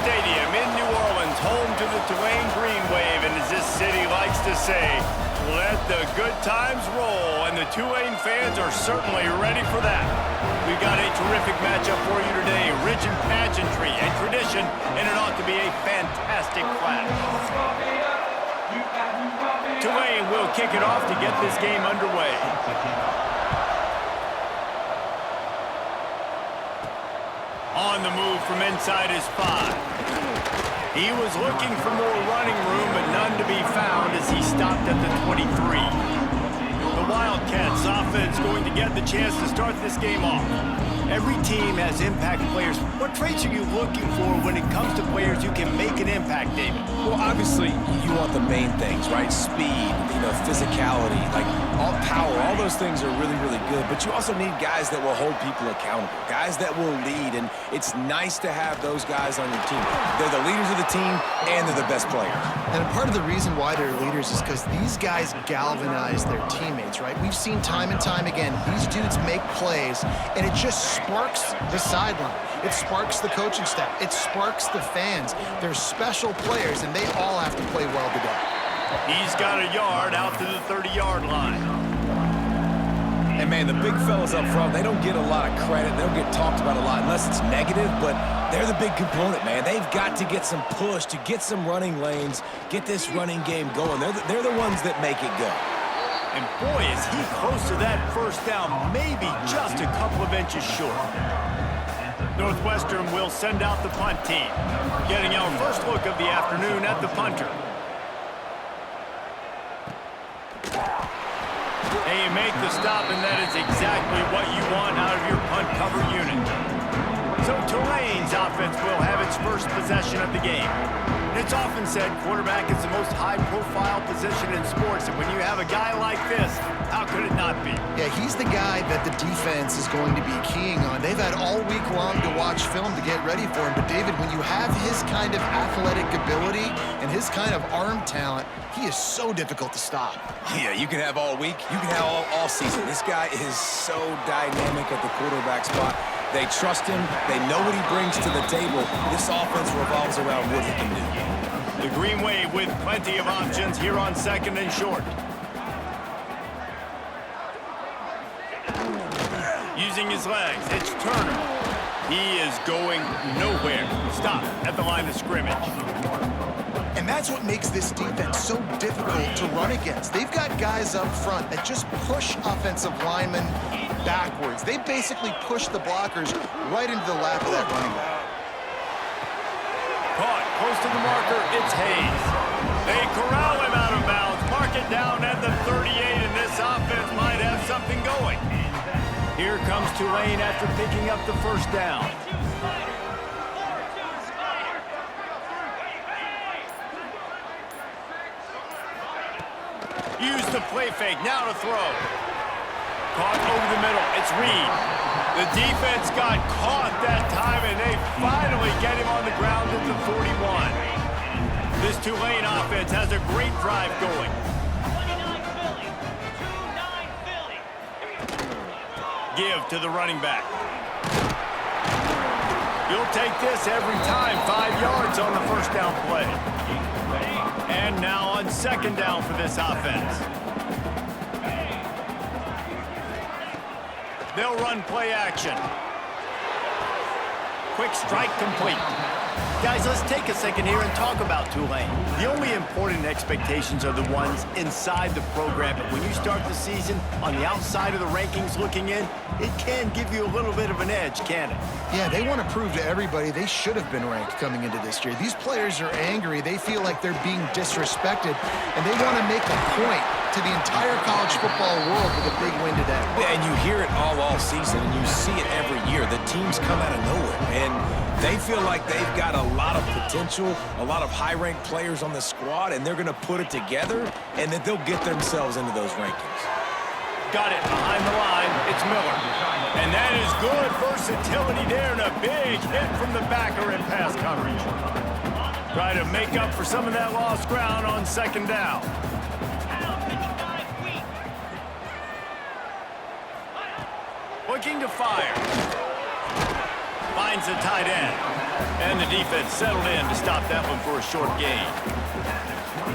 Stadium in New Orleans, home to the Tulane Green Wave, and as this city likes to say, let the good times roll, and the Tulane fans are certainly ready for that. We've got a terrific matchup for you today, rich in pageantry and tradition, and it ought to be a fantastic clash. Tulane will kick it off to get this game underway. On the move from inside his 5. He was looking for more running room, but none to be found as he stopped at the 23. The Wildcats offense going to get the chance to start this game off. Every team has impact players. What traits are you looking for when it comes to players who can make an impact, David? Well, obviously, you want the main things, right? Speed, physicality, like all power, all those things are really, really good. But you also need guys that will hold people accountable, guys that will lead, and it's nice to have those guys on your team. They're the leaders of the team, and they're the best players. And part of the reason why they're leaders is because these guys galvanize their teammates, right? We've seen time and time again, these dudes make plays, and it just sparks the sideline. It sparks the coaching staff. It sparks the fans. They're special players, and they all have to play well today. He's got a yard out to the 30-yard line. And, man, the big fellas up front, they don't get a lot of credit. They don't get talked about a lot unless it's negative, but they're the big component, man. They've got to get some push, to get some running lanes, get this running game going. They're the ones that make it go. And boy, is he close to that first down, maybe just a couple of inches short. Northwestern will send out the punt team, getting our first look of the afternoon at the punter. They make the stop, and that is exactly what you want out of your punt cover unit. So Tulane's offense will have its first possession of the game. And it's often said quarterback is the most high-profile position in sports, and when you have a guy like this, how could it not be? Yeah, he's the guy that the defense is going to be keying on. They've had all week long to watch film to get ready for him. But, David, when you have his kind of athletic ability and his kind of arm talent, he is so difficult to stop. Yeah, you can have all week. You can have all season. This guy is so dynamic at the quarterback spot. They trust him. They know what he brings to the table. This offense revolves around what he can do. The Green Wave with plenty of options here on second and short. Using his legs, it's Turner. He is going nowhere. Stop at the line of scrimmage. And that's what makes this defense so difficult to run against. They've got guys up front that just push offensive linemen backwards. They basically push the blockers right into the lap of that running back. Caught close to the marker, it's Hayes. They corral him out of bounds, mark it down at the 38, and this offense might have something going. Here comes Tulane after picking up the first down. Use the play fake, now to throw. Caught over the middle, it's Reed. The defense got caught that time, and they finally get him on the ground at the 41. This Tulane offense has a great drive going. Give to the running back. You'll take this every time. 5 yards on the first down play. And now on second down for this offense. They'll run play action. Quick strike complete. Guys, let's take a second here and talk about Tulane. The only important expectations are the ones inside the program, but when you start the season on the outside of the rankings looking in, it can give you a little bit of an edge, can it? Yeah, they want to prove to everybody they should have been ranked coming into this year. These players are angry. They feel like they're being disrespected, and they want to make a point to the entire college football world with a big win today. Yeah, and you hear it all season, and you see it every year. The teams come out of nowhere, and they feel like they've got a lot of potential, a lot of high-ranked players on the squad, and they're going to put it together, and that they'll get themselves into those rankings. Got it behind the line. It's Miller. And that is good versatility there, and a big hit from the backer in pass coverage. Try to make up for some of that lost ground on second down. Looking to fire. Finds the tight end. And the defense settled in to stop that one for a short gain.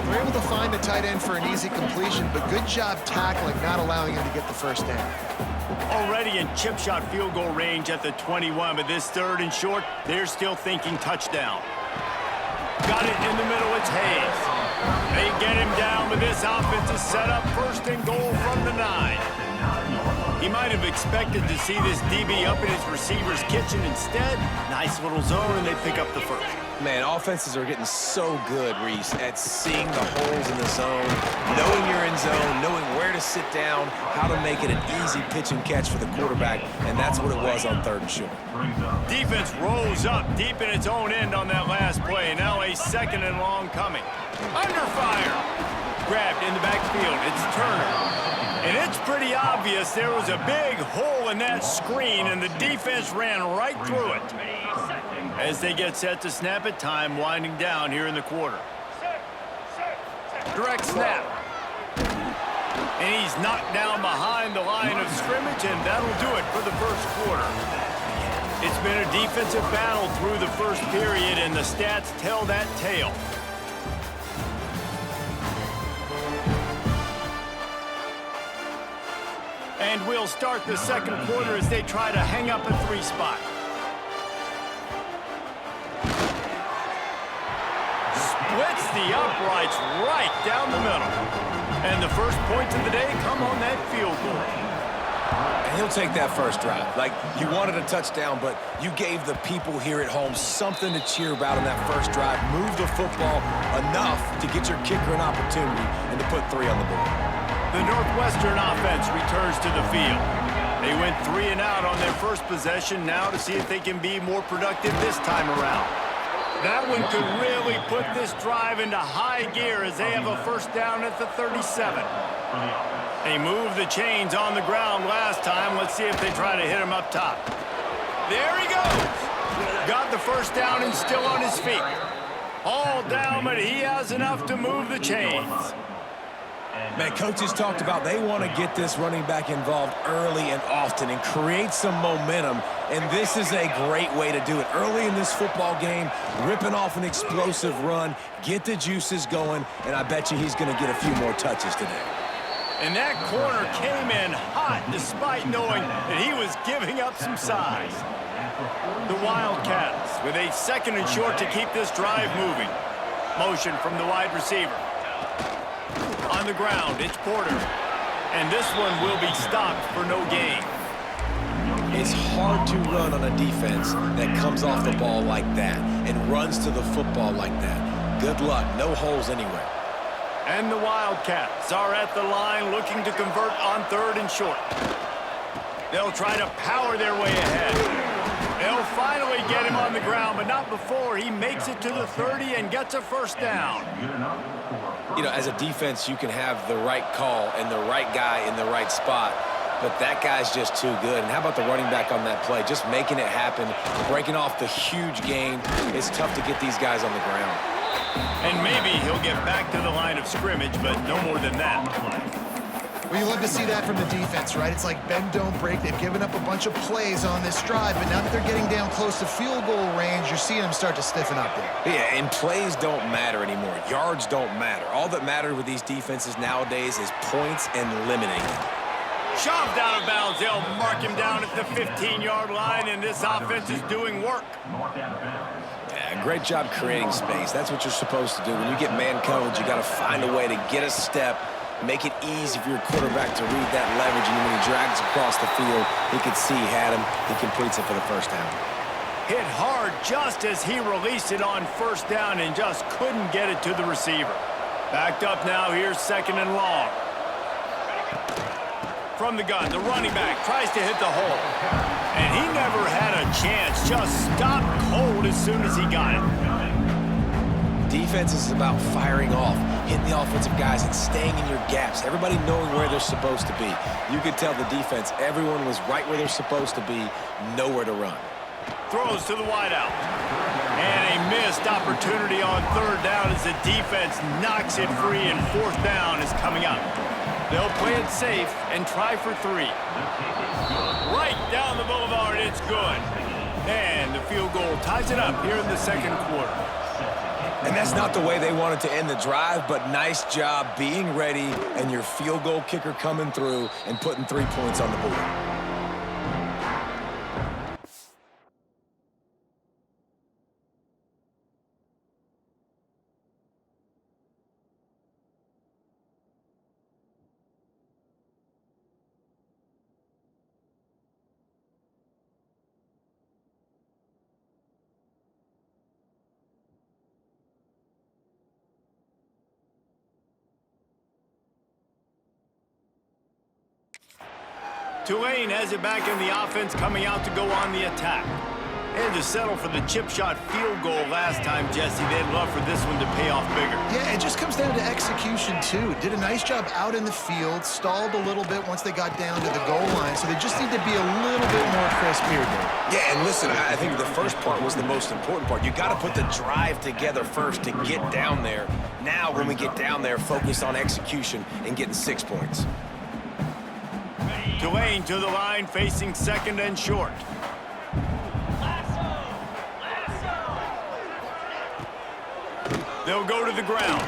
They're able to find the tight end for an easy completion, but good job tackling, not allowing him to get the first down. Already in chip shot field goal range at the 21, but this 3rd and short, they're still thinking touchdown. Got it in the middle, it's Hayes. They get him down, but this offense is set up 1st and goal from the 9. He might have expected to see this DB up in his receiver's kitchen. Instead, nice little zone, and they pick up the 1st. Man, offenses are getting so good, Reese, at seeing the holes in the zone, knowing you're in zone, knowing where to sit down, how to make it an easy pitch and catch for the quarterback, and that's what it was on 3rd and short. Defense rolls up deep in its own end on that last play. Now a 2nd and long coming. Under fire. Grabbed in the backfield. It's Turner. And it's pretty obvious there was a big hole in that screen, and the defense ran right through it. As they get set to snap it, time winding down here in the quarter. Direct snap. And he's knocked down behind the line of scrimmage, and that'll do it for the 1st quarter. It's been a defensive battle through the 1st period, and the stats tell that tale. And we'll start the 2nd quarter as they try to hang up a 3 spot. Splits the uprights right down the middle. And the 1st points of the day come on that field goal. And he'll take that 1st drive. Like, you wanted a touchdown, but you gave the people here at home something to cheer about in that 1st drive. Move the football enough to get your kicker an opportunity and to put 3 on the board. The Northwestern offense returns to the field. They went 3 and out on their 1st possession, now to see if they can be more productive this time around. That one could really put this drive into high gear as they have a 1st down at the 37. They moved the chains on the ground last time. Let's see if they try to hit him up top. There he goes. Got the 1st down and still on his feet. All down, but he has enough to move the chains. Man, coaches talked about they want to get this running back involved early and often and create some momentum, and this is a great way to do it. Early in this football game, ripping off an explosive run, get the juices going, and I bet you he's going to get a few more touches today. And that corner came in hot despite knowing that he was giving up some size. The Wildcats with a 2nd and short to keep this drive moving. Motion from the wide receiver. On the ground, it's Porter. And this one will be stopped for no gain. It's hard to run on a defense that comes off the ball like that and runs to the football like that. Good luck. No holes anywhere. And the Wildcats are at the line looking to convert on 3rd and short. They'll try to power their way ahead. They'll finally get him on the ground, but not before he makes it to the 30 and gets a 1st down. You know, as a defense, you can have the right call and the right guy in the right spot, but that guy's just too good. And how about the running back on that play? Just making it happen, breaking off the huge gain. It's tough to get these guys on the ground. And maybe he'll get back to the line of scrimmage, but no more than that. Well, you love to see that from the defense, right? It's like bend, don't break. They've given up a bunch of plays on this drive, but now that they're getting down close to field goal range, you're seeing them start to stiffen up there. Yeah, and plays don't matter anymore. Yards don't matter. All that matters with these defenses nowadays is points and limiting them. Shoved out of bounds. They'll mark him down at the 15-yard line, and this offense is doing work. Yeah, great job creating space. That's what you're supposed to do. When you get man coverage, you got to find a way to get a step, make it easy for your quarterback to read that leverage, and when he drags across the field, he can see he had him. He completes it for the 1st down. Hit hard just as he released it on 1st down and just couldn't get it to the receiver. Backed up now, here's 2nd and long. From the gun, the running back tries to hit the hole. And he never had a chance, just stopped cold as soon as he got it. Defense is about firing off, hitting the offensive guys and staying in your gaps. Everybody knowing where they're supposed to be. You could tell the defense, everyone was right where they're supposed to be, nowhere to run. Throws to the wideout. And a missed opportunity on 3rd down as the defense knocks it free, and 4th down is coming up. They'll play it safe and try for 3. Right down the boulevard, it's good. And the field goal ties it up here in the second quarter. And that's not the way they wanted to end the drive, but nice job being ready and your field goal kicker coming through and putting 3 points on the board. Tulane has it back in the offense, coming out to go on the attack. And to settle for the chip shot field goal last time, Jesse, they'd love for this one to pay off bigger. Yeah, it just comes down to execution, too. Did a nice job out in the field, stalled a little bit once they got down to the goal line, so they just need to be a little bit more crisp here, Dave. Yeah, and listen, I think the first part was the most important part. You got to put the drive together first to get down there. Now, when we get down there, focus on execution and getting 6 points. Tulane to the line, facing second and short. They'll go to the ground.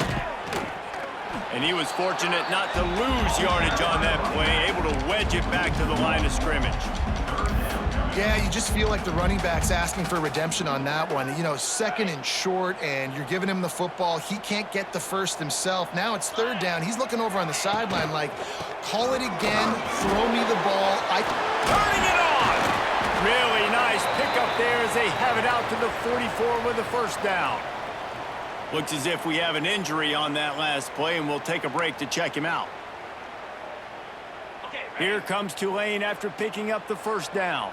And he was fortunate not to lose yardage on that play, able to wedge it back to the line of scrimmage. Yeah, you just feel like the running back's asking for redemption on that one. You know, second and short, and you're giving him the football. He can't get the first himself. Now it's third down. He's looking over on the sideline like, call it again, throw me the ball. Turning it on! Really nice pickup there as they have it out to the 44 with a first down. Looks as if we have an injury on that last play, and we'll take a break to check him out. Here comes Tulane after picking up the first down.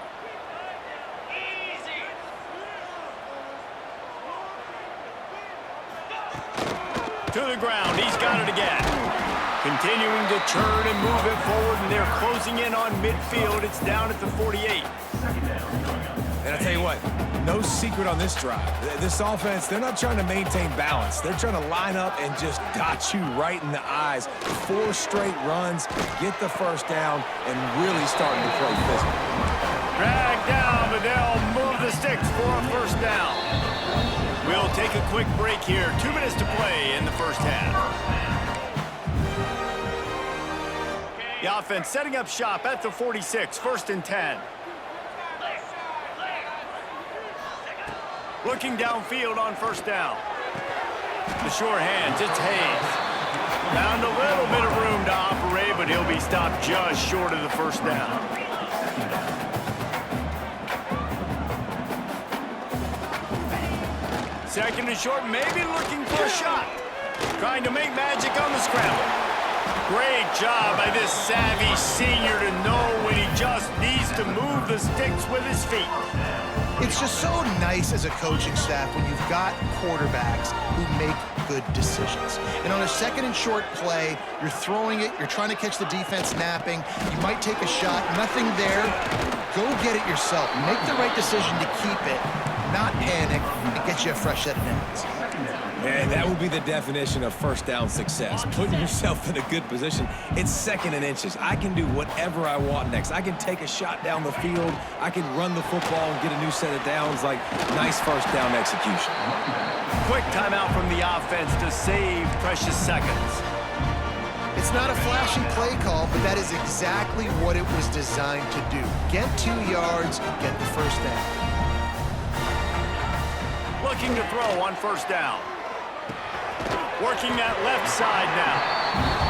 To the ground, he's got it again. Continuing to turn and move it forward, and they're closing in on midfield. It's down at the 48. And I tell you what, no secret on this drive. This offense, they're not trying to maintain balance. They're trying to line up and just dot you right in the eyes. 4 straight runs, get the first down, and really starting to play physical. Drag down, but they'll move the sticks for a first down. We'll take a quick break here. 2 minutes to play in the first half. The offense setting up shop at the 46, first and 10. Looking downfield on first down. The short hands, it's Hayes. Found a little bit of room to operate, but he'll be stopped just short of the first down. Second and short, maybe looking for a shot. Trying to make magic on the scramble. Great job by this savvy senior to know when he just needs to move the sticks with his feet. It's just so nice as a coaching staff when you've got quarterbacks who make good decisions. And on a second and short play, you're throwing it, you're trying to catch the defense napping, you might take a shot, nothing there. Go get it yourself. Make the right decision to keep it, not panic, and get you a fresh set of downs. And that would be the definition of first down success. Putting yourself in a good position. It's second and inches. I can do whatever I want next. I can take a shot down the field. I can run the football and get a new set of downs. Like, nice first down execution. Quick timeout from the offense to save precious seconds. It's not a flashy play call, but that is exactly what it was designed to do. Get 2 yards, get the first down. Looking to throw on first down. Working that left side now.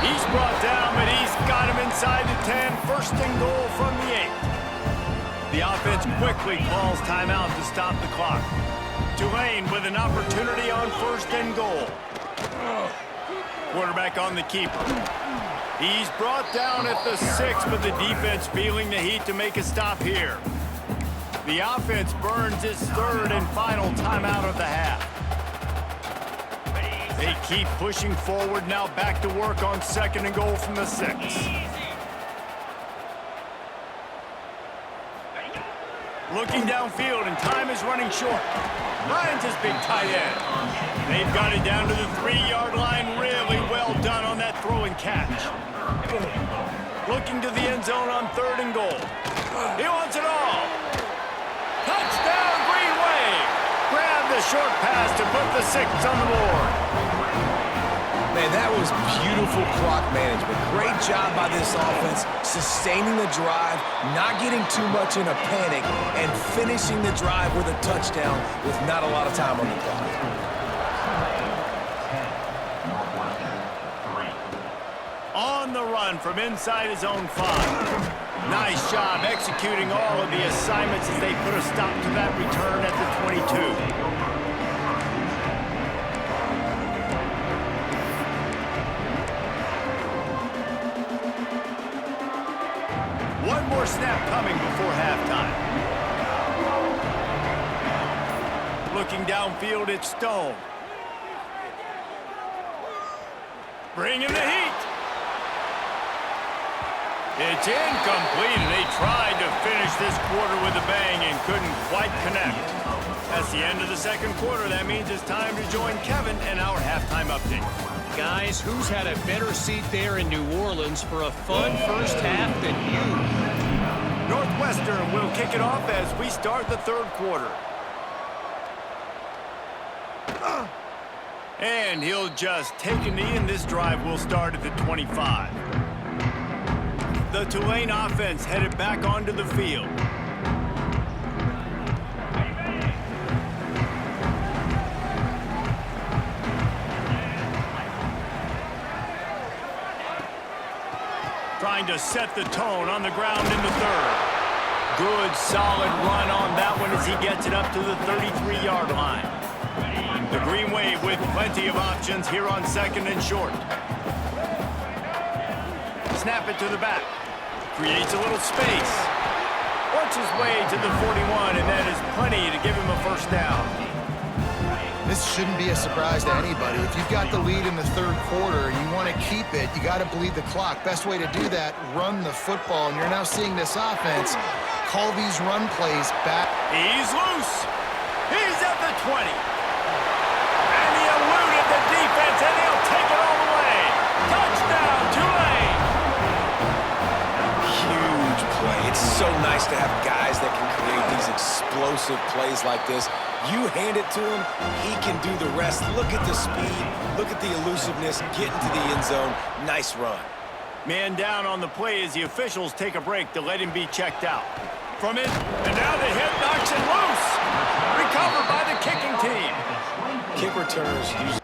He's brought down, but he's got him inside the 10. First and goal from the 8. The offense quickly calls timeout to stop the clock. Tulane with an opportunity on first and goal. Quarterback on the keeper. He's brought down at the 6, but the defense feeling the heat to make a stop here. The offense burns its third and final timeout of the half. They keep pushing forward, now back to work on second and goal from the 6. Looking downfield, and time is running short. Finds his big tight end. They've got it down to the 3-yard line. Really well done on that throw and catch. Looking to the end zone on third and goal. He wants it all. Touchdown, short pass to put the 6 on the board. Man, that was beautiful clock management. Great job by this offense, sustaining the drive, not getting too much in a panic, and finishing the drive with a touchdown with not a lot of time on the clock. On the run from inside his own 5. Nice job executing all of the assignments as they put a stop to that return at the 22. One more snap coming before halftime. Looking downfield, it's Stone. Bringing the heat. It's incomplete, and they tried to finish this quarter with a bang and couldn't quite connect. That's the end of the second quarter. That means it's time to join Kevin and our halftime update. Guys, who's had a better seat there in New Orleans for a fun first half than you? Northwestern will kick it off as we start the third quarter. And he'll just take a knee, and this drive will start at the 25. The Tulane offense headed back onto the field. Trying to set the tone on the ground in the third. Good, solid run on that one as he gets it up to the 33-yard line. The Green Wave with plenty of options here on second and short. Snap it to the back. Creates a little space. Works his way to the 41, and that is plenty to give him a first down. This shouldn't be a surprise to anybody. If you've got the lead in the third quarter and you want to keep it, you got to bleed the clock. Best way to do that, run the football. And you're now seeing this offense call these run plays back. He's loose. He's at the 20. And he eluded the defense, and he'll take it all the way. Touchdown, Tulane. Huge play. It's so nice to have guys that can create these explosive plays like this. You hand it to him, he can do the rest. Look at the speed, look at the elusiveness, get into the end zone. Nice run. Man down on the play as the officials take a break to let him be checked out. From it, and now the hit knocks him loose. Recovered by the kicking team. Kick returners usually.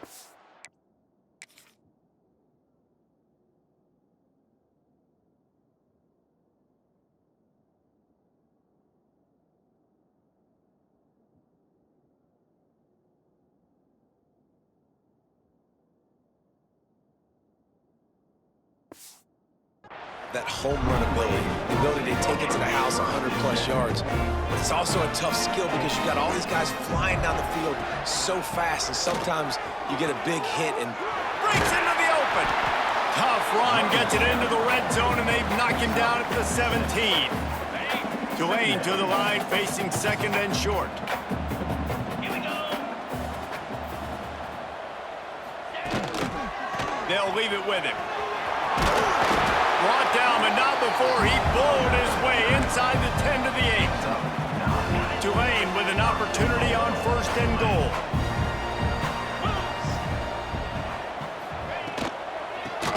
That home run ability, the ability to take it to the house 100-plus yards. But it's also a tough skill because you've got all these guys flying down the field so fast, and sometimes you get a big hit and breaks into the open. Tough run, gets it into the red zone, and they've knocked him down at the 17. Tulane to the line, facing second and short. They'll leave it with him. Brought down, but not before he bowled his way inside the 10 to the 8. Tulane with an opportunity on first and goal.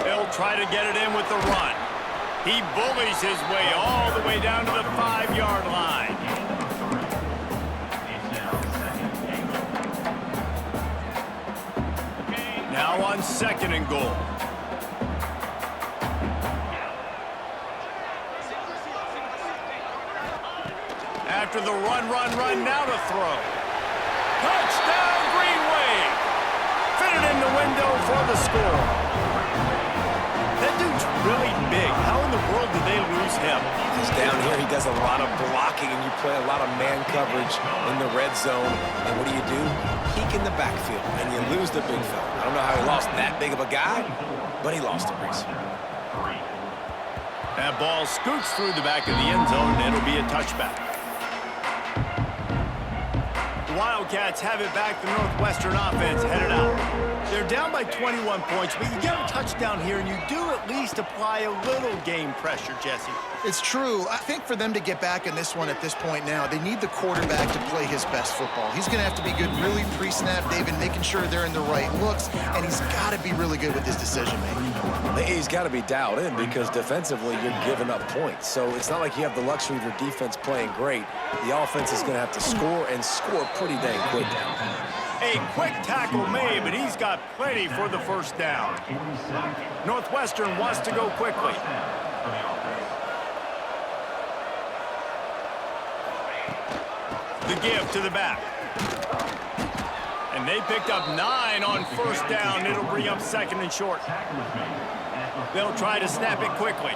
They'll try to get it in with the run. He bullies his way all the way down to the 5-yard line. Now on second and goal. After the run, now to throw. Touchdown, Green Wave. Fitted in the window for the score. That dude's really big. How in the world did they lose him? Because down here he does a lot of blocking, and you play a lot of man coverage in the red zone. And what do? Peek in the backfield, and you lose the big fella. I don't know how he lost that big of a guy, but he lost him, Reese. That ball scoots through the back of the end zone, and it'll be a touchback. The Wildcats have it back. The Northwestern offense headed out. They're down by 21 points, but you get a touchdown here, and you do at least apply a little game pressure, Jesse. It's true. I think for them to get back in this one at this point now, they need the quarterback to play his best football. He's going to have to be good really pre-snap, David, making sure they're in the right looks, and he's got to be really good with his decision-making. He's got to be dialed in because defensively you're giving up points. So it's not like you have the luxury of your defense playing great. The offense is going to have to score and score pretty dang quick. A quick tackle made, but he's got plenty for the first down. Northwestern wants to go quickly. The give to the back. And they picked up 9 on first down. It'll bring up second and short. They'll try to snap it quickly.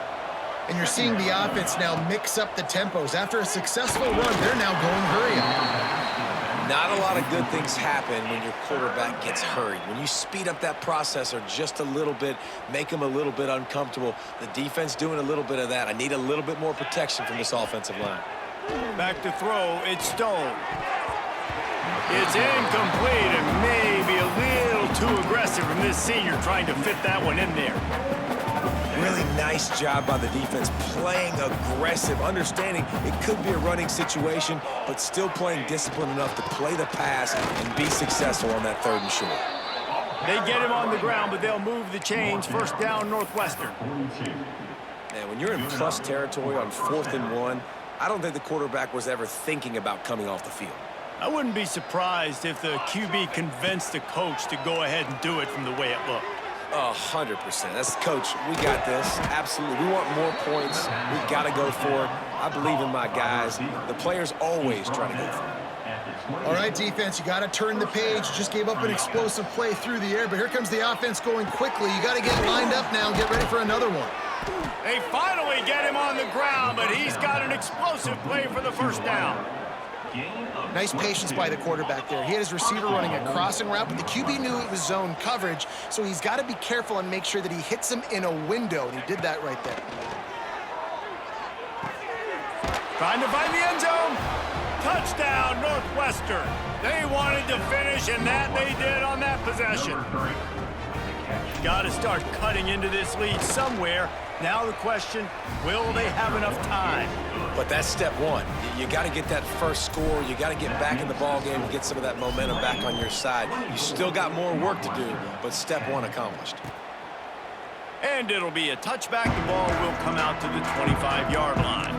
And you're seeing the offense now mix up the tempos. After a successful run, they're now going hurry up. Not a lot of good things happen when your quarterback gets hurried. When you speed up that process or just a little bit, make them a little bit uncomfortable. The defense doing a little bit of that. I need a little bit more protection from this offensive line. Back to throw, it's Stone. It's incomplete and maybe a little too aggressive from this senior trying to fit that one in there. Really nice job by the defense, playing aggressive, understanding it could be a running situation, but still playing disciplined enough to play the pass and be successful on that third and short. They get him on the ground, but they'll move the chains. First down, Northwestern. Man, when you're in plus territory on 4th and 1, I don't think the quarterback was ever thinking about coming off the field. I wouldn't be surprised if the QB convinced the coach to go ahead and do it from the way it looked. 100%. That's coach. We got this. Absolutely. We want more points. We got to go for it. I believe in my guys. The players always try to go for it. All right, defense, you got to turn the page. Just gave up an explosive play through the air, but here comes the offense going quickly. You got to get lined up now and get ready for another one. They finally get him on the ground, but he's got an explosive play for the first down. Nice patience by the quarterback there. He had his receiver running a crossing route, but the QB knew it was zone coverage, so he's got to be careful and make sure that he hits him in a window, and he did that right there. Trying to find the end zone. Touchdown, Northwestern. They wanted to finish, and that they did on that possession. Got to start cutting into this lead somewhere. Now the question, will they have enough time? But that's step one. You got to get that first score. You got to get back in the ball game and get some of that momentum back on your side. You still got more work to do, but step one accomplished. And it'll be a touchback. The ball will come out to the 25-yard line.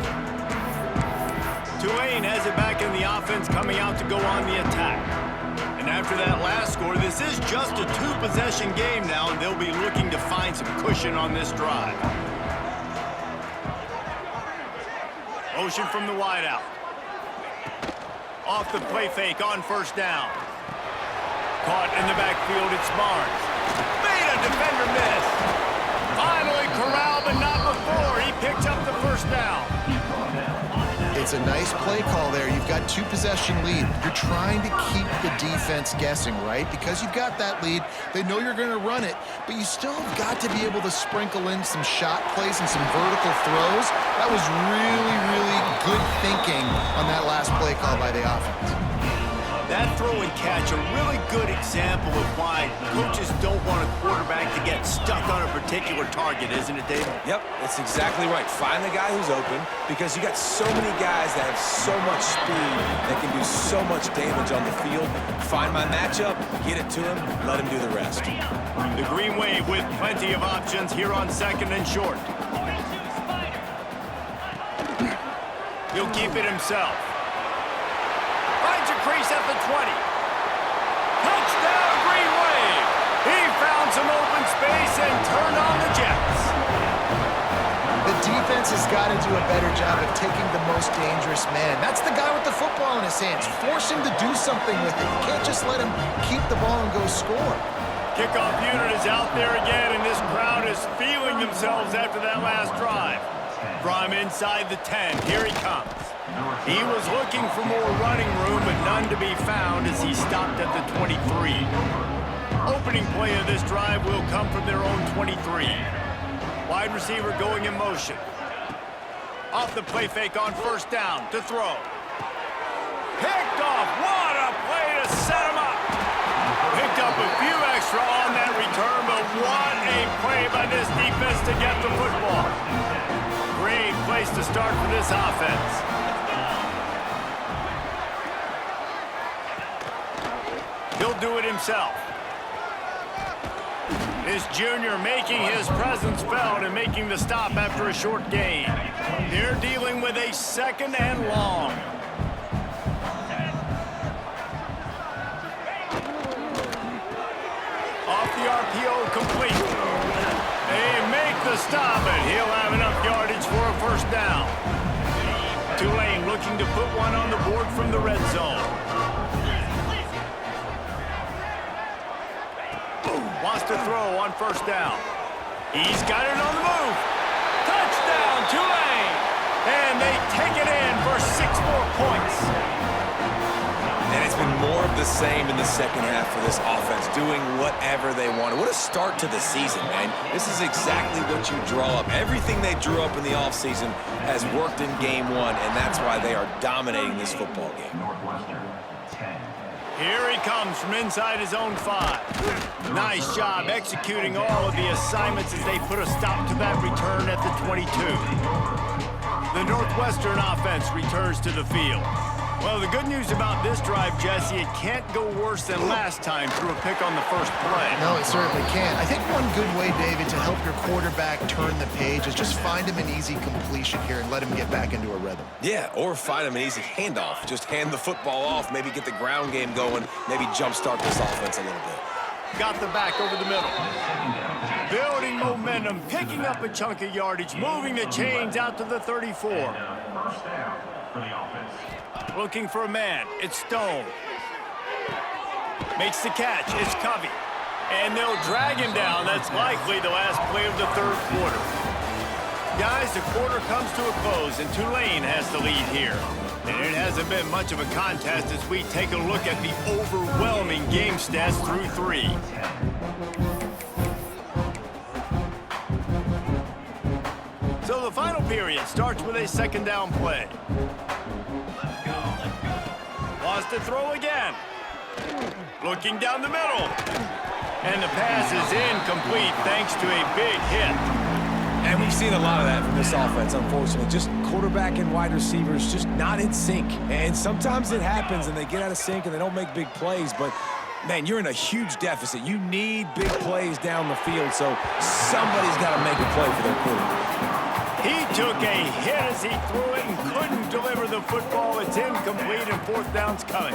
Tulane has it back in the offense, coming out to go on the attack. And after that last score, this is just a 2-possession game now, and they'll be looking to find some cushion on this drive. Motion from the wideout. Off the play fake on first down. Caught in the backfield, it's Barnes. Made a defender miss. Finally corralled, but not before. He picked up the first down. It's a nice play call there. You've got 2-possession lead. You're trying to keep the defense guessing, right? Because you've got that lead. They know you're going to run it, but you still have got to be able to sprinkle in some shot plays and some vertical throws. That was really, really good thinking on that last play call by the offense. That throw and catch, a really good example of why coaches don't want a quarterback to get stuck on a particular target, isn't it, Dave? Yep, that's exactly right. Find the guy who's open because you got so many guys that have so much speed that can do so much damage on the field. Find my matchup, get it to him, let him do the rest. The Green Wave with plenty of options here on second and short. He'll keep it himself. Finds a crease at the 20. Touchdown, Green Wave. He found some open space and turned on the Jets. The defense has got to do a better job of taking the most dangerous man. That's the guy with the football in his hands. Force him to do something with it. You can't just let him keep the ball and go score. Kickoff unit is out there again, and this crowd is feeling themselves after that last drive. From inside the 10, here he comes. He was looking for more running room, but none to be found as he stopped at the 23. Opening play of this drive will come from their own 23. Wide receiver going in motion. Off the play fake on first down to throw. Picked off. What a play to set him up. Picked up a few extra on that return, but what a play by this defense to get the football. great place to start for this offense. He'll do it himself. This junior making his presence felt and making the stop after a short gain. They're dealing with a 2nd and long. Off the RPO, complete. They make the stop, and he'll have enough yardage for a first down. Tulane looking to put one on the board from the red zone. Wants to throw on first down. He's got it on the move. Touchdown, Tulane! And they take it in for 6 more points. And it's been more of the same in the second half for this offense, doing whatever they wanted. What a start to the season, man. This is exactly what you draw up. Everything they drew up in the offseason has worked in game 1, and that's why they are dominating this football game. Northwestern, 10. Here he comes from inside his own 5. Nice job executing all of the assignments as they put a stop to that return at the 22. The Northwestern offense returns to the field. Well, the good news about this drive, Jesse, it can't go worse than last time through a pick on the first play. No, it certainly can't. I think one good way, David, to help your quarterback turn the page is just find him an easy completion here and let him get back into a rhythm. Yeah, or find him an easy handoff. Just hand the football off, maybe get the ground game going, maybe jumpstart this offense a little bit. Got the back over the middle. Building momentum, picking up a chunk of yardage, moving the chains out to the 34. First down for the offense. Looking for a man. It's Stone. Makes the catch. It's Covey. And they'll drag him down. That's likely the last play of the 3rd quarter. Guys, the quarter comes to a close, and Tulane has the lead here. And it hasn't been much of a contest as we take a look at the overwhelming game stats through 3. So the final period starts with a 2nd down play. Wants to throw again. Looking down the middle. And the pass is incomplete thanks to a big hit. And we've seen a lot of that from this offense, unfortunately. Just quarterback and wide receivers just not in sync. And sometimes it happens and they get out of sync and they don't make big plays. But, man, you're in a huge deficit. You need big plays down the field, so somebody's got to make a play for their quarterback. He took a hit as he threw it and couldn't deliver the football. It's incomplete and 4th down's coming.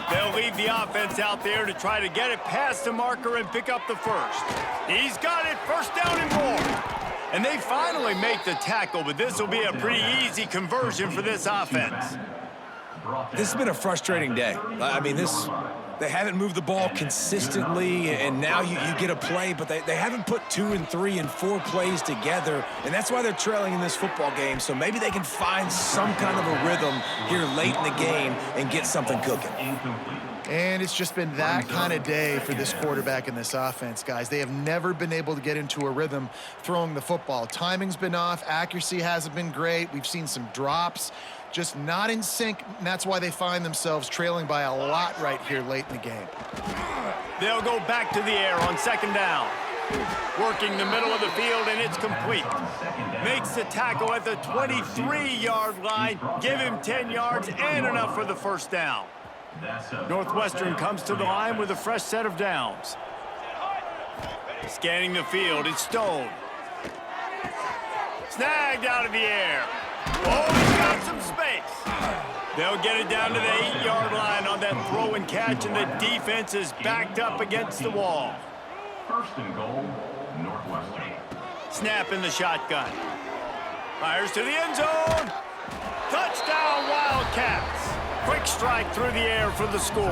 They'll leave the offense out there to try to get it past the marker and pick up the first. He's got it, 1st down and more. And they finally make the tackle, but this will be a pretty easy conversion for this offense. This has been a frustrating day. I mean, they haven't moved the ball consistently, and now you get a play, but they haven't put 2 and 3 and 4 plays together, and that's why they're trailing in this football game. So maybe they can find some kind of a rhythm here late in the game and get something cooking. And it's just been that kind of day for this quarterback and this offense, guys. They have never been able to get into a rhythm throwing the football. Timing's been off. Accuracy hasn't been great. We've seen some drops. Just not in sync, and that's why they find themselves trailing by a lot right here late in the game. They'll go back to the air on 2nd down. Working the middle of the field, and it's complete. Makes the tackle at the 23-yard line. Give him 10 yards and enough for the 1st down. Northwestern comes to the line with a fresh set of downs. Scanning the field, it's Stone. Snagged out of the air. Oh, he's got some space. They'll get it down to the 8-yard line on that throw and catch, and the defense is backed up against the wall. 1st and goal, Northwestern. Snap in the shotgun. Fires to the end zone. Touchdown, Wildcats. Quick strike through the air for the score.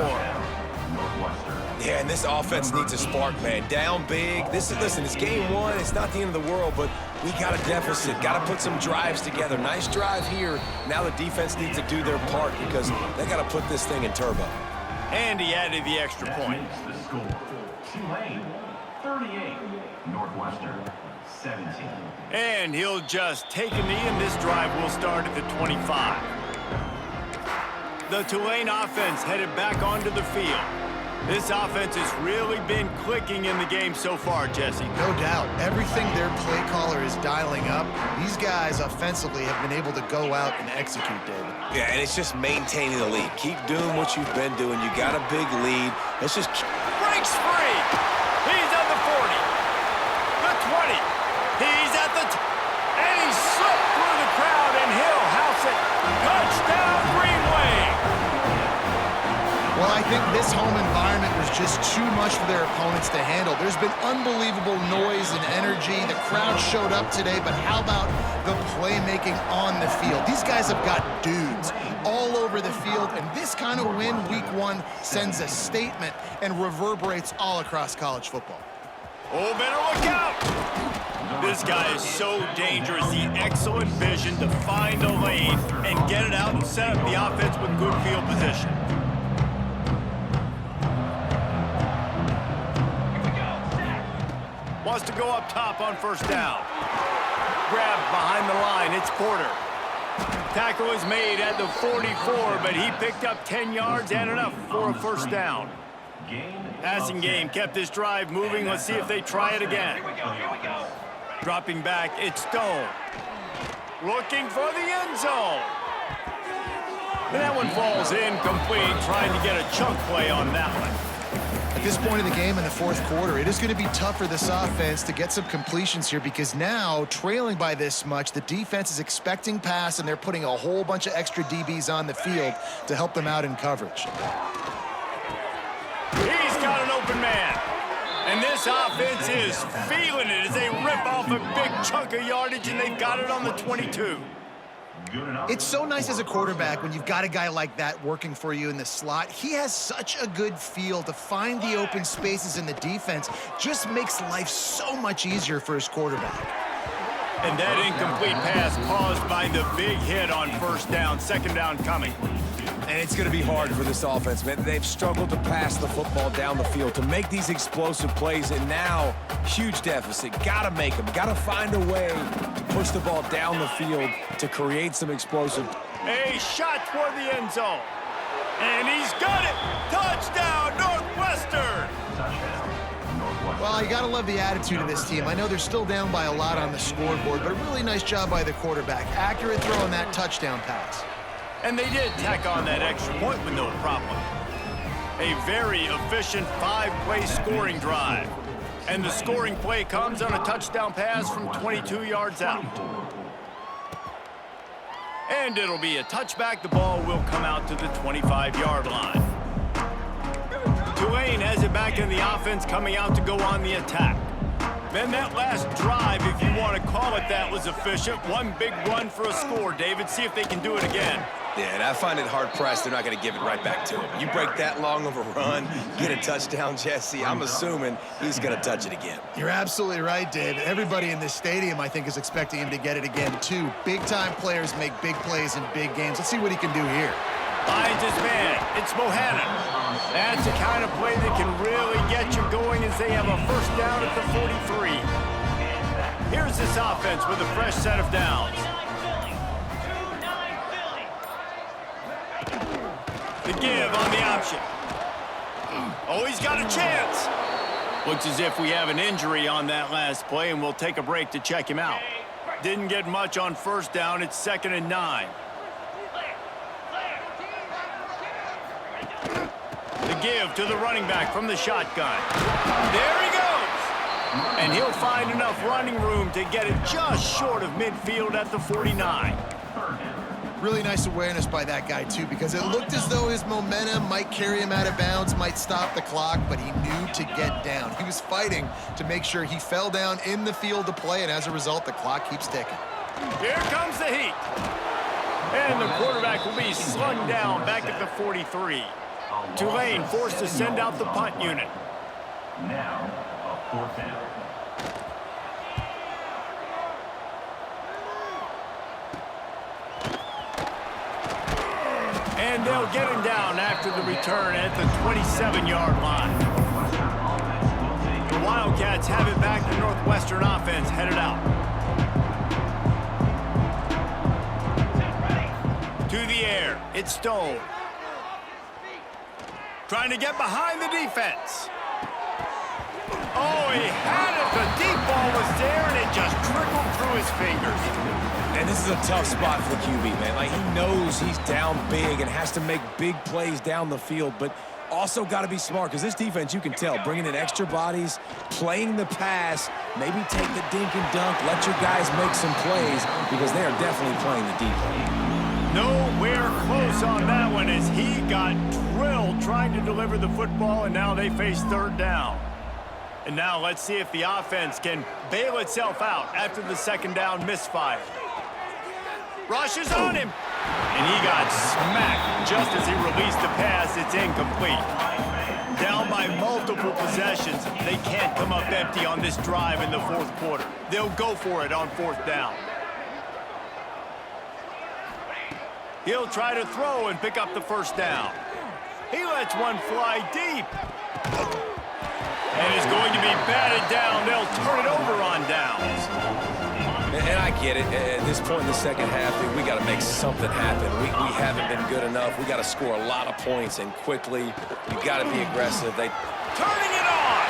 Northwestern. Yeah, and this offense needs a spark, man. Down big. Listen, it's game 1. It's not the end of the world, but we got a deficit. Got to put some drives together. Nice drive here. Now the defense needs to do their part because they got to put this thing in turbo. And he added the extra point. The score. Tulane, 38. Northwestern, 17. And he'll just take a knee, and this drive will start at the 25. The Tulane offense headed back onto the field. This offense has really been clicking in the game so far, Jesse. No doubt. Everything their play caller is dialing up, these guys offensively have been able to go out and execute, David. Yeah, and it's just maintaining the lead. Keep doing what you've been doing. You got a big lead. Let's just keep... Breaks free. He's at the 40. The 20. He's at the... and he slipped through the crowd, and he'll house it. Touchdown, Green Wave. Well, I think this home environment was just too much for their opponents to handle. There's been unbelievable noise and energy. The crowd showed up today, but how about the playmaking on the field? These guys have got dudes all over the field, and this kind of win week one sends a statement and reverberates all across college football. Oh, better look out. This guy is so dangerous. The excellent vision to find a lane and get it out and set up the offense with good field position. Wants to go up top on first down. Grabbed behind the line. It's Porter. Tackle is made at the 44, but he picked up 10 yards and enough for a first down. Passing game kept this drive moving. Let's see if they try it again. Dropping back, it's Stone. Looking for the end zone. And that one falls incomplete, trying to get a chunk play on that one. At this point in the game in the fourth quarter, it is going to be tough for this offense to get some completions here because now, trailing by this much, the defense is expecting pass, and they're putting a whole bunch of extra DBs on the field to help them out in coverage. He's got an open man. And this offense is feeling it as they rip off a big chunk of yardage, and they've got it on the 22. It's so nice as a quarterback when you've got a guy like that working for you in the slot. He has such a good feel to find the open spaces in the defense. Just makes life so much easier for his quarterback. And that incomplete pass caused by the big hit on first down, second down coming. And it's going to be hard for this offense, man. They've struggled to pass the football down the field, to make these explosive plays, and now, huge deficit. Got to make them. Got to find a way to push the ball down the field to create some explosive. A shot toward the end zone. And he's got it. Touchdown, Northwestern. Well, you got to love the attitude of this team. I know they're still down by a lot on the scoreboard, but a really nice job by the quarterback. Accurate throw on that touchdown pass. And they did tack on that extra point with no problem. A very efficient 5-play scoring drive. And the scoring play comes on a touchdown pass from 22 yards out. And it'll be a touchback. The ball will come out to the 25-yard line. Tulane has it back in the offense, coming out to go on the attack. Then that last drive, if you want to call it that, was efficient. One big run for a score. David, see if they can do it again. Yeah, and I find it hard-pressed they're not going to give it right back to him. You break that long of a run, get a touchdown, Jesse, I'm assuming he's going to touch it again. You're absolutely right, Dave. Everybody in this stadium, I think, is expecting him to get it again, too. Big-time players make big plays in big games. Let's see what he can do here. Finds his man. It's Bohannon. That's the kind of play that can really get you going as they have a first down at the 43. Here's this offense with a fresh set of downs. The give on the option. Oh, he's got a chance. Looks as if we have an injury on that last play, and we'll take a break to check him out. Didn't get much on first down. It's 2nd and 9. The give to the running back from the shotgun. There he goes. And he'll find enough running room to get it just short of midfield at the 49. Really nice awareness by that guy, too, because it looked as though his momentum might carry him out of bounds, might stop the clock, but he knew to get down. He was fighting to make sure he fell down in the field to play, and as a result, the clock keeps ticking. Here comes the heat. And the quarterback will be slung down back at the 43. Tulane forced to send out the punt unit. Now, a 4th down. And they'll get him down after the return at the 27-yard line. The Wildcats have it back. The Northwestern offense headed out. To the air. It's Stone. trying to get behind the defense. Oh, he had it. The deep ball was there, and it just trickled through his fingers. And this is a tough spot for the QB, man. Like, he knows he's down big and has to make big plays down the field, but also got to be smart, because this defense, you can tell, bringing in extra bodies, playing the pass, maybe take the dink and dunk, let your guys make some plays, because they are definitely playing the deep ball. Nowhere close on that one as he got drilled trying to deliver the football, and now they face third down. And now let's see if the offense can bail itself out after the second down misfire. Rushes on him, and he got smacked just as he released the pass. It's incomplete. Down by multiple possessions, they can't come up empty on this drive in the fourth quarter. They'll go for it on fourth down. He'll try to throw and pick up the first down. He lets one fly deep. And is going to be batted down. They'll turn it over on downs. And I get it. At this point in the second half, we got to make something happen. We haven't been good enough. We got to score a lot of points and quickly. You got to be aggressive. Turning it on.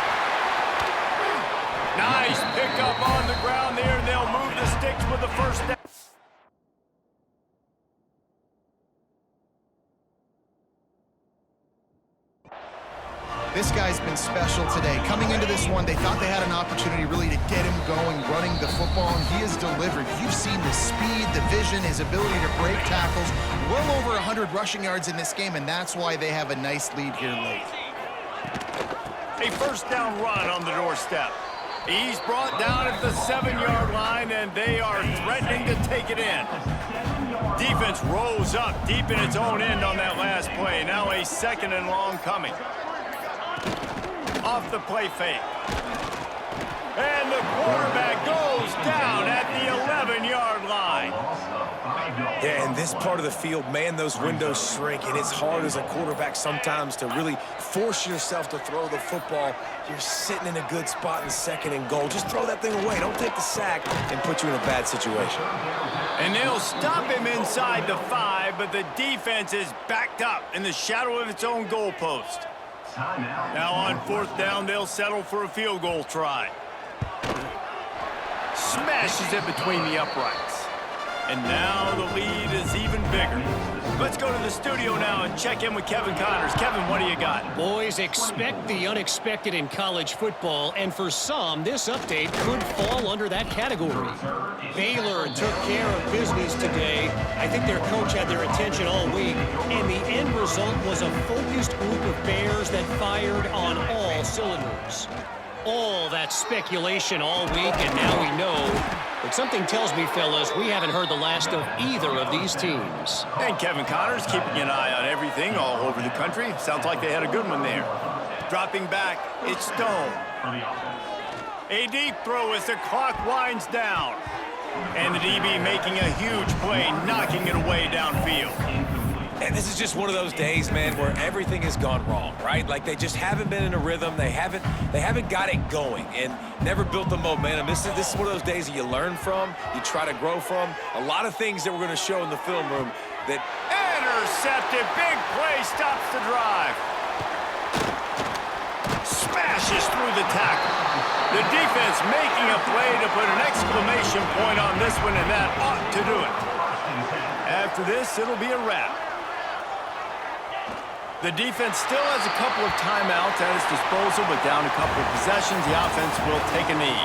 Nice pickup on the ground there. They'll move the sticks with the first down. This guy's been special today. Coming into this one, they thought they had an opportunity really to get him going, running the football, and he has delivered. You've seen the speed, the vision, his ability to break tackles. Well over 100 rushing yards in this game, and that's why they have a nice lead here late. A first down run on the doorstep. He's brought down at the 7-yard line, and they are threatening to take it in. Defense rolls up deep in its own end on that last play. Now a second and long coming. Off the play fake. And the quarterback goes down at the 11-yard line. Yeah, in this part of the field, man, those windows shrink, and it's hard as a quarterback sometimes to really force yourself to throw the football. You're sitting in a good spot in second and goal. Just throw that thing away. Don't take the sack and put you in a bad situation. And they'll stop him inside the 5, but the defense is backed up in the shadow of its own goalpost. Now on fourth down, they'll settle for a field goal try. Smashes it between the uprights. And now the lead is even bigger. Let's go to the studio now and check in with Kevin Connors. Kevin, what do you got? Boys, expect the unexpected in college football, and for some, this update could fall under that category. Baylor took care of business today. I think their coach had their attention all week, and the end result was a focused group of Bears that fired on all cylinders. All that speculation all week, and now we know. But something tells me, fellas, we haven't heard the last of either of these teams. And Kevin Connors keeping an eye on everything all over the country. Sounds like they had a good one there. Dropping back, it's Stone. A deep throw as the clock winds down. And the DB making a huge play, knocking it away downfield. And this is just one of those days, man, where everything has gone wrong, right? Like, they just haven't been in a rhythm. They haven't got it going and never built the momentum. This is one of those days that you learn from, you try to grow from. A lot of things that we're going to show in the film room that... Intercepted. Big play stops the drive. Smashes through the tackle. The defense making a play to put an exclamation point on this one, and that ought to do it. After this, it'll be a wrap. The defense still has a couple of timeouts at its disposal, but down a couple of possessions, the offense will take a knee.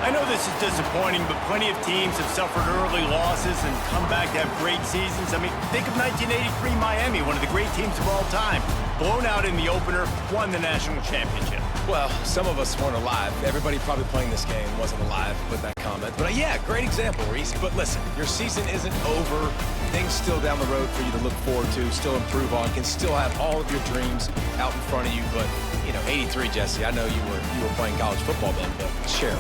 I know this is disappointing, but plenty of teams have suffered early losses and come back to have great seasons. I mean, think of 1983 Miami, one of the great teams of all time. Blown out in the opener, won the national championship. Well, some of us weren't alive. Everybody probably playing this game wasn't alive with that comment. But yeah, great example, Reese. But listen, your season isn't over. Things still down the road for you to look forward to, still improve on, can still have all of your dreams out in front of you. But, you know, 83, Jesse, I know you were playing college football then, but share.